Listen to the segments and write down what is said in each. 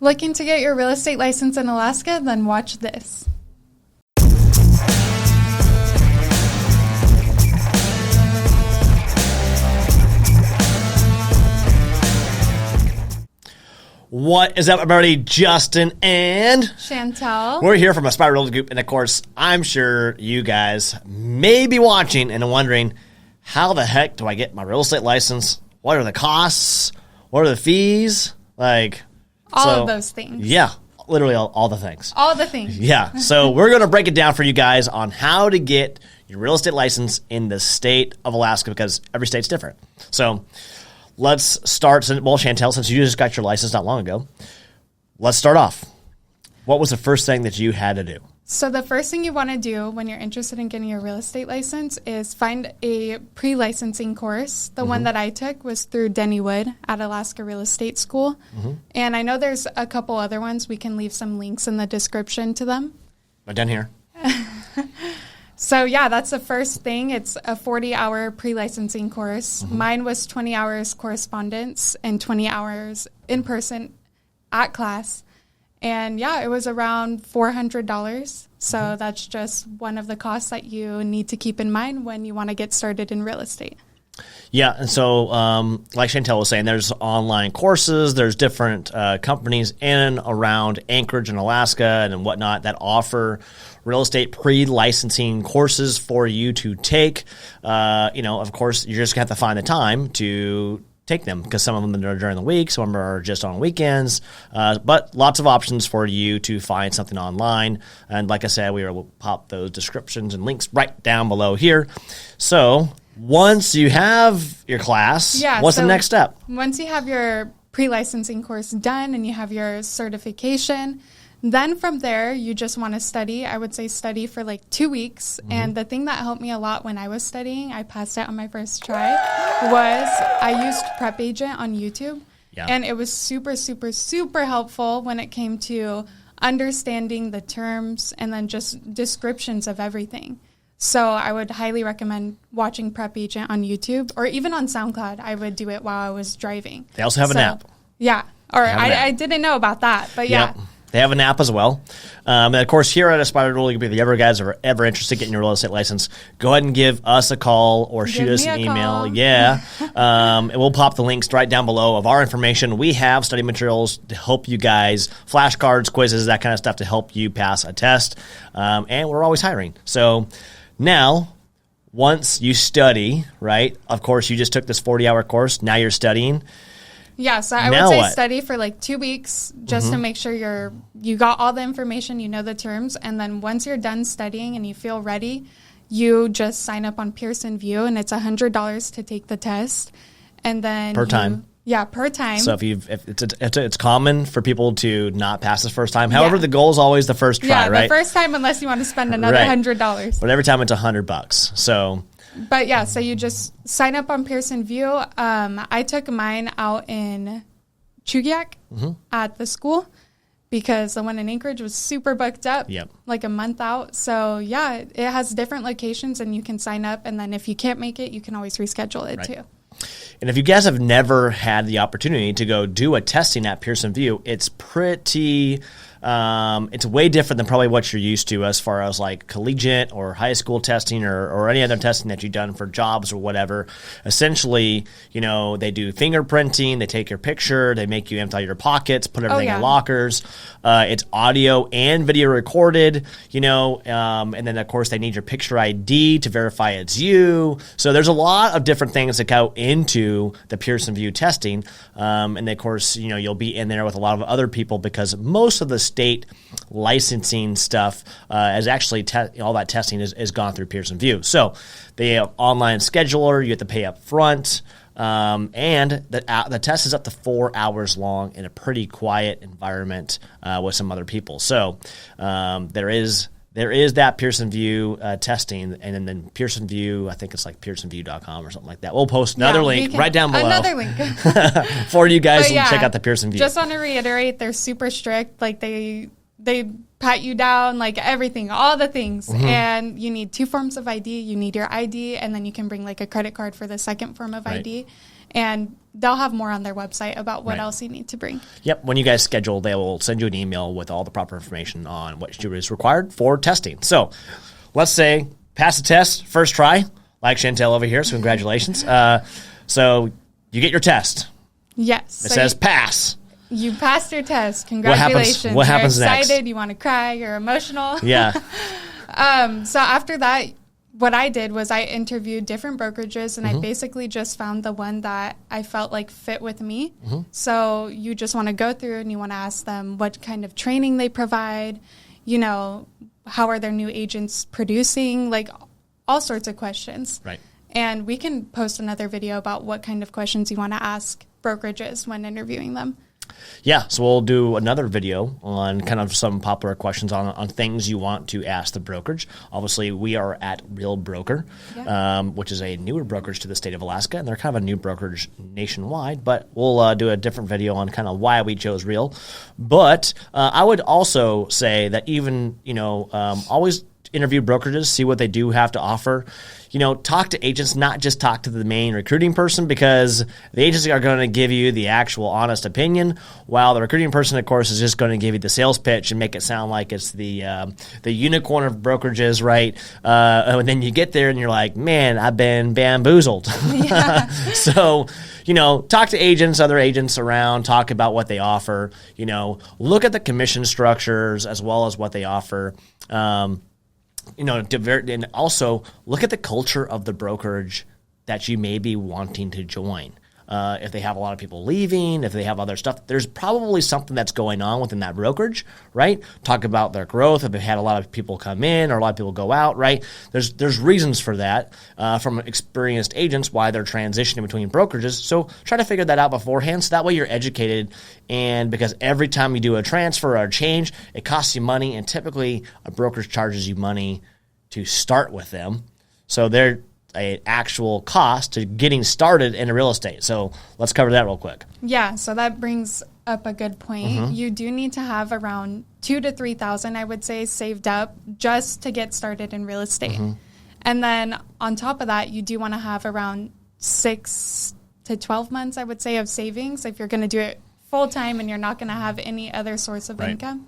Looking to get your real estate license in Alaska? Then watch this. What is up, everybody? Justin and Shantelle. We're here from Aspire Realty Group, and of course, I'm sure you guys may be watching and wondering, how the heck do I get my real estate license? What are the costs? What are the fees? All of those things. Yeah, literally all the things. All the things. Yeah, so we're going to break it down for you guys on how to get your real estate license in the state of Alaska, because every state's different. So let's start. Well, Shantelle, since you just got your license not long ago, let's start off. What was the first thing that you had to do? So the first thing you want to do when you're interested in getting your real estate license is find a pre-licensing course. The one that I took was through Denny Wood at Alaska Real Estate School. And I know there's a couple other ones. We can leave some links in the description to them. Right down here. So, yeah, that's the first thing. It's a 40-hour pre-licensing course. Mine was 20 hours correspondence and 20 hours in person at class. And, yeah, it was around $400. So that's just one of the costs that you need to keep in mind when you want to get started in real estate. Yeah, and so like Shantelle was saying, there's online courses, there's different companies in and around Anchorage and Alaska and whatnot that offer real estate pre-licensing courses for you to take. Of course, you're just going to have to find the time to take them, because some of them are during the week, some of them are just on weekends, but lots of options for you to find something online. And like I said, will pop those descriptions and links right down below here. So once you have your class, what's the next step? Once you have your pre-licensing course done and you have your certification, then from there, you just want to study. I would say study for like 2 weeks. And the thing that helped me a lot when I was studying, I passed it on my first try, was I used Prep Agent on YouTube. Yeah. And it was super, super, super helpful when it came to understanding the terms and then just descriptions of everything. So I would highly recommend watching Prep Agent on YouTube, or even on SoundCloud. I would do it while I was driving. They also have an app. Yeah. Or I didn't know about that, but yeah. Yep. They have an app as well. And, of course, here at Aspire Realty, if you guys are ever interested in getting your real estate license, go ahead and give us a call or shoot us an email. Yeah. And we'll pop the links right down below of our information. We have study materials to help you guys, flashcards, quizzes, that kind of stuff to help you pass a test. And we're always hiring. So now, once you study, right, of course, you just took this 40-hour course. Now you're studying. Yeah, so I would say study for like 2 weeks just to make sure you got all the information, you know the terms, and then once you're done studying and you feel ready, you just sign up on Pearson VUE, and it's $100 to take the test, and then per time. Yeah, per time. So if it's common for people to not pass the first time. However, the goal is always the first try, right? Yeah, the first time, unless you want to spend another $100. But every time it's $100. So. But yeah, so you just sign up on Pearson VUE. I took mine out in Chugiak at the school, because the one in Anchorage was super booked up, like a month out. So yeah, it has different locations, and you can sign up. And then if you can't make it, you can always reschedule it too. And if you guys have never had the opportunity to go do a testing at Pearson VUE, it's pretty... it's way different than probably what you're used to as far as like collegiate or high school testing or any other testing that you've done for jobs or whatever. Essentially, they do fingerprinting, they take your picture, they make you empty your pockets, put everything in lockers. It's audio and video recorded, and then of course they need your picture ID to verify it's you. So there's a lot of different things that go into the Pearson VUE testing. And of course, you'll be in there with a lot of other people, because most of the state licensing stuff is actually all that testing is gone through Pearson VUE. So they have online scheduler, you have to pay up front, and the test is up to 4 hours long in a pretty quiet environment with some other people. So there is that Pearson VUE testing, and then Pearson VUE, I think it's like pearsonvue.com or something like that. We'll post another link right down below. Another link. For you guys to check out the Pearson VUE. Just want to reiterate, they're super strict. Like they pat you down, like everything, all the things. And you need 2 forms of ID. You need your ID, and then you can bring like a credit card for the second form of ID. And they'll have more on their website about what else you need to bring. Yep. When you guys schedule, they will send you an email with all the proper information on what is required for testing. So let's say pass the test, first try, like Shantelle over here. So congratulations. So you get your test. Yes. It says pass. You passed your test. Congratulations. What happens you're excited, next? You want to cry, you're emotional. Yeah. So after that, what I did was I interviewed different brokerages, and I basically just found the one that I felt like fit with me. So you just want to go through and you want to ask them what kind of training they provide, you know, how are their new agents producing, like all sorts of questions. Right. And we can post another video about what kind of questions you want to ask brokerages when interviewing them. Yeah, so we'll do another video on kind of some popular questions on things you want to ask the brokerage. Obviously, we are at Real Broker, which is a newer brokerage to the state of Alaska, and they're kind of a new brokerage nationwide, but we'll do a different video on kind of why we chose Real. But I would also say that even, you know, always interview brokerages, see what they do have to offer. You know, talk to agents, not just talk to the main recruiting person, because the agents are going to give you the actual honest opinion, while the recruiting person, of course, is just going to give you the sales pitch and make it sound like it's the unicorn of brokerages, right? And then you get there and you're like, man, I've been bamboozled. So, you know, talk to agents, other agents around, talk about what they offer. You know, look at the commission structures as well as what they offer. You know, and also look at the culture of the brokerage that you may be wanting to join. If they have a lot of people leaving, if they have other stuff, there's probably something that's going on within that brokerage, right? Talk about their growth, if they've had a lot of people come in or a lot of people go out, right? There's reasons for that from experienced agents why they're transitioning between brokerages. So try to figure that out beforehand, so that way you're educated. And because every time you do a transfer or a change, it costs you money, and typically a brokerage charges you money to start with them. So they're an actual cost to getting started in real estate. So let's cover that real quick. Yeah, so that brings up a good point. You do need to have around $2,000 to $3,000, I would say, saved up just to get started in real estate. And then on top of that, you do want to have around 6 to 12 months, I would say, of savings if you're going to do it full time and you're not going to have any other source of income,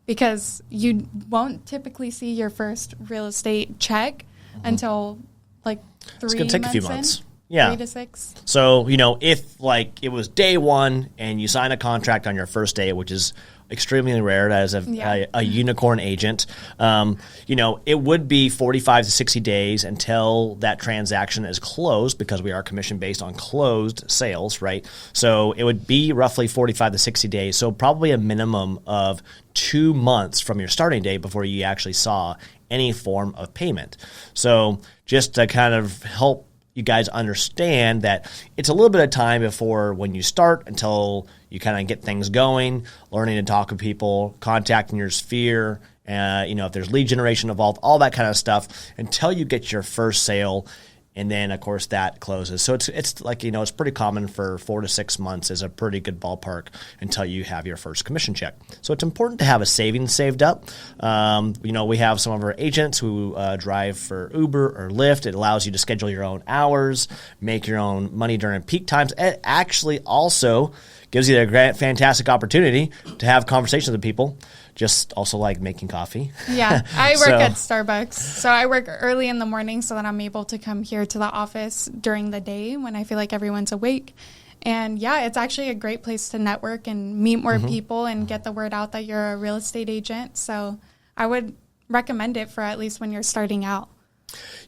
because you won't typically see your first real estate check until like 3 months. It's going to take a few months. Yeah. 3 to 6. So, you know, if like it was day one and you sign a contract on your first day, which is extremely rare as a unicorn agent, you know, it would be 45 to 60 days until that transaction is closed, because we are commission based on closed sales, right? So it would be roughly 45 to 60 days. So probably a minimum of 2 months from your starting date before you actually saw any form of payment. So just to kind of help you guys understand that it's a little bit of time before when you start until you kind of get things going, learning to talk to people, contacting your sphere, you know, if there's lead generation involved, all that kind of stuff, until you get your first sale. And then, of course, that closes. So it's like, you know, it's pretty common for 4 to 6 months is a pretty good ballpark until you have your first commission check. So it's important to have a savings saved up. You know, we have some of our agents who drive for Uber or Lyft. It allows you to schedule your own hours, make your own money during peak times. It actually also gives you a fantastic opportunity to have conversations with people. Just also like making coffee. Yeah, I work at Starbucks. So I work early in the morning so that I'm able to come here to the office during the day when I feel like everyone's awake. And yeah, it's actually a great place to network and meet more people and get the word out that you're a real estate agent. So I would recommend it for at least when you're starting out.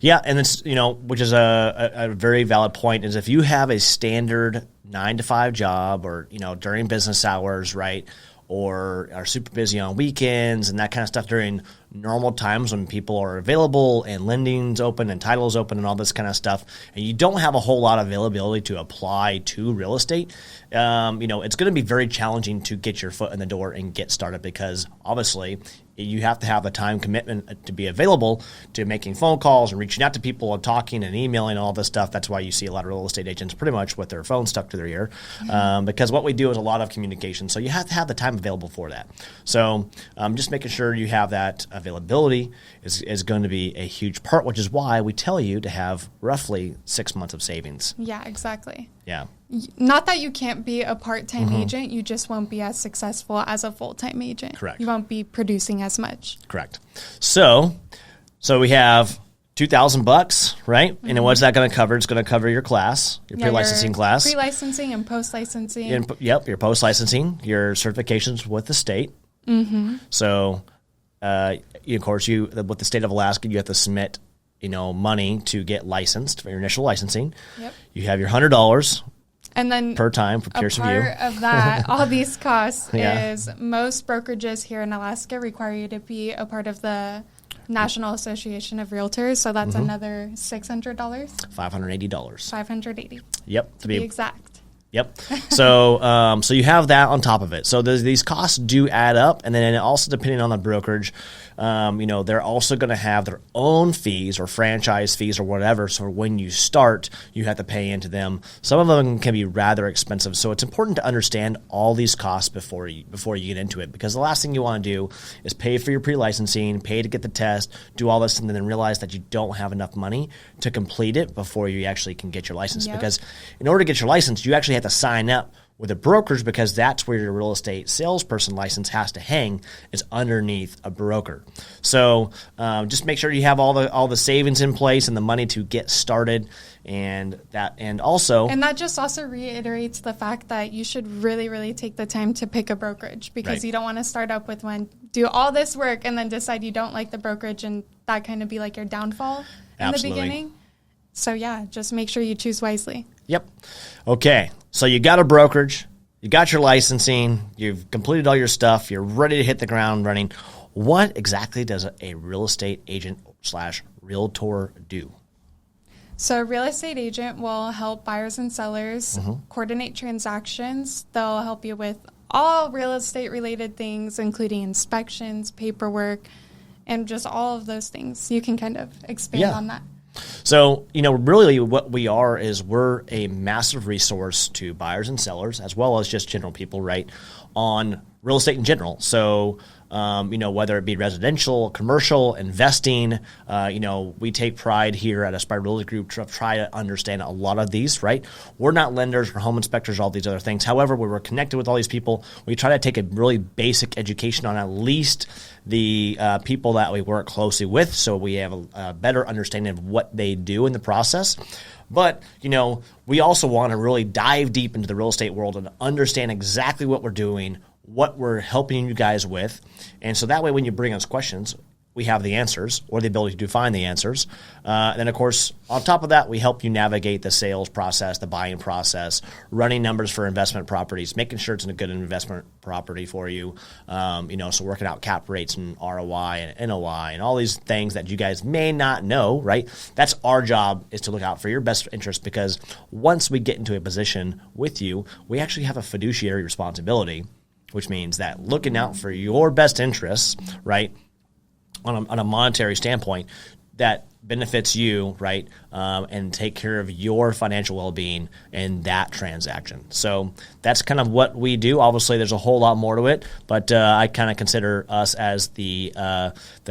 Yeah, and it's, you know, which is a very valid point, is if you have a standard 9 to 5 job, or, you know, during business hours, right, or are super busy on weekends and that kind of stuff during normal times when people are available and lending's open and title's open and all this kind of stuff, and you don't have a whole lot of availability to apply to real estate, you know, it's going to be very challenging to get your foot in the door and get started, because obviously you have to have a time commitment to be available to making phone calls and reaching out to people and talking and emailing and all this stuff. That's why you see a lot of real estate agents pretty much with their phone stuck to their ear, because what we do is a lot of communication. So you have to have the time available for that. So just making sure you have that availability is going to be a huge part, which is why we tell you to have roughly 6 months of savings. Yeah, exactly. Yeah. Not that you can't be a part-time agent, you just won't be as successful as a full-time agent. Correct. You won't be producing as much. Correct. So we have $2,000, right? And then what's that going to cover? It's going to cover your class, your pre-licensing class. Pre-licensing and post-licensing. Yep, your post-licensing, your certifications with the state. So, of course, with the state of Alaska, you have to submit, money to get licensed for your initial licensing. Yep. You have your $100 and then per time for Pearson View. Part of that, all these costs is most brokerages here in Alaska require you to be a part of the National Association of Realtors, so that's another $600. $580. $580. Yep, to be exact. Yep. So you have that on top of it. So these costs do add up, and then also depending on the brokerage, they're also going to have their own fees or franchise fees or whatever. So when you start, you have to pay into them. Some of them can be rather expensive. So it's important to understand all these costs before you get into it, because the last thing you want to do is pay for your pre-licensing, pay to get the test, do all this, and then realize that you don't have enough money to complete it before you actually can get your license. Yep. Because in order to get your license, you actually have to sign up with a brokerage, because that's where your real estate salesperson license has to hang, is underneath a broker. So just make sure you have all the savings in place and the money to get started, and that just also reiterates the fact that you should really, really take the time to pick a brokerage, because you don't want to start up with one, do all this work, and then decide you don't like the brokerage, and that kind of be like your downfall in the beginning. So just make sure you choose wisely. Yep. Okay. So you got a brokerage, you got your licensing, you've completed all your stuff, you're ready to hit the ground running. What exactly does a real estate agent / realtor do? So a real estate agent will help buyers and sellers coordinate transactions. They'll help you with all real estate related things, including inspections, paperwork, and just all of those things. You can kind of expand on that. So, really what we are is we're a massive resource to buyers and sellers, as well as just general people, right, on real estate in general. So, whether it be residential, commercial, investing, we take pride here at Aspire Realty Group to try to understand a lot of these, right? We're not lenders, we're home inspectors, all these other things. However, when we're connected with all these people, we try to take a really basic education on at least the people that we work closely with, so we have a better understanding of what they do in the process. But, we also want to really dive deep into the real estate world and understand exactly what we're doing, what we're helping you guys with. And so that way, when you bring us questions, we have the answers or the ability to find the answers. And then, of course, on top of that, we help you navigate the sales process, the buying process, running numbers for investment properties, making sure it's a good investment property for you. So working out cap rates and ROI and NOI and all these things that you guys may not know, right? That's our job, is to look out for your best interest, because once we get into a position with you, we actually have a fiduciary responsibility, which means that looking out for your best interests, right, on a monetary standpoint, that benefits you, right, and take care of your financial well-being in that transaction. So that's kind of what we do. Obviously, there's a whole lot more to it, but I kind of consider us as the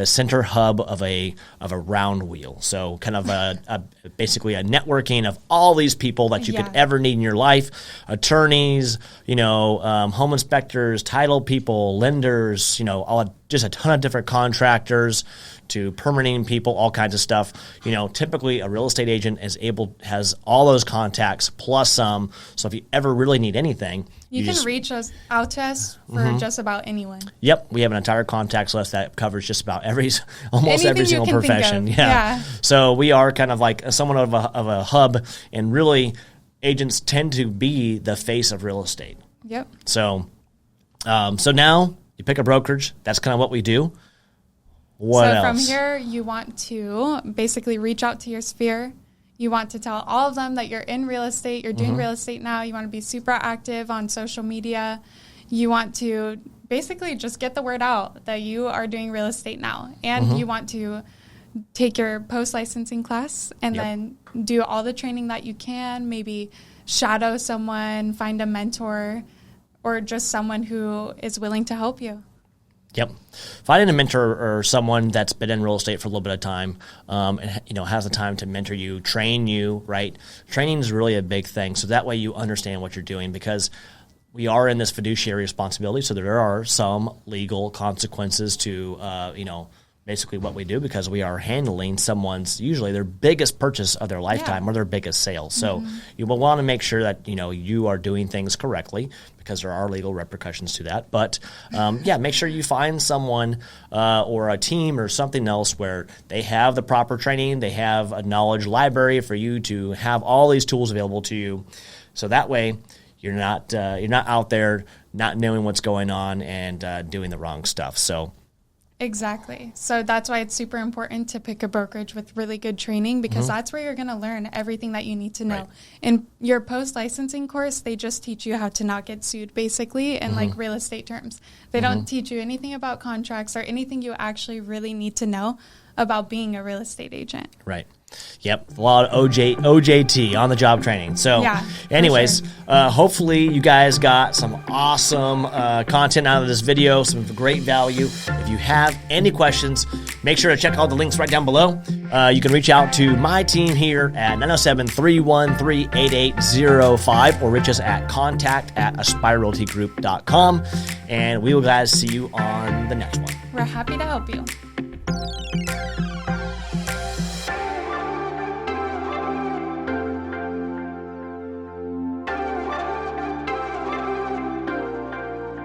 center hub of a round wheel. So kind of basically a networking of all these people that you could ever need in your life: attorneys, home inspectors, title people, lenders, just a ton of different contractors, to permitting people, all kinds of stuff. Typically a real estate agent has all those contacts plus some. So if you ever really need anything, you can reach out to us for just about anyone. Yep, we have an entire contacts list that covers just about almost every single profession. Yeah. So we are kind of like somewhat of a hub, and really agents tend to be the face of real estate. Yep. So now you pick a brokerage. That's kind of what we do. What else? From here, you want to basically reach out to your sphere. You want to tell all of them that you're in real estate, you're doing real estate now. You want to be super active on social media. You want to basically just get the word out that you are doing real estate now. And you want to take your post-licensing class and then do all the training that you can, maybe shadow someone, find a mentor, or just someone who is willing to help you. Yep. Finding a mentor or someone that's been in real estate for a little bit of time, and has the time to mentor you, train you, right? Training is really a big thing. So that way you understand what you're doing, because we are in this fiduciary responsibility. So there are some legal consequences to, basically what we do, because we are handling someone's, usually their biggest purchase of their lifetime or their biggest sale. So you will want to make sure that, you are doing things correctly, because there are legal repercussions to that. But make sure you find someone or a team or something else where they have the proper training, they have a knowledge library for you to have all these tools available to you. So that way you're not out there not knowing what's going on and doing the wrong stuff. So exactly. So that's why it's super important to pick a brokerage with really good training, because that's where you're going to learn everything that you need to know. Right. In your post-licensing course, they just teach you how to not get sued, basically, in like real estate terms. They don't teach you anything about contracts or anything you actually really need to know about being a real estate agent. Right. Yep. A lot of OJT, on the job training. So anyways, hopefully you guys got some awesome content out of this video, some great value. If you have any questions, make sure to check out the links right down below. You can reach out to my team here at 907-313-8805 or reach us at contact@aspirerealtygroup.com. And we will guys see you on the next one. We're happy to help you.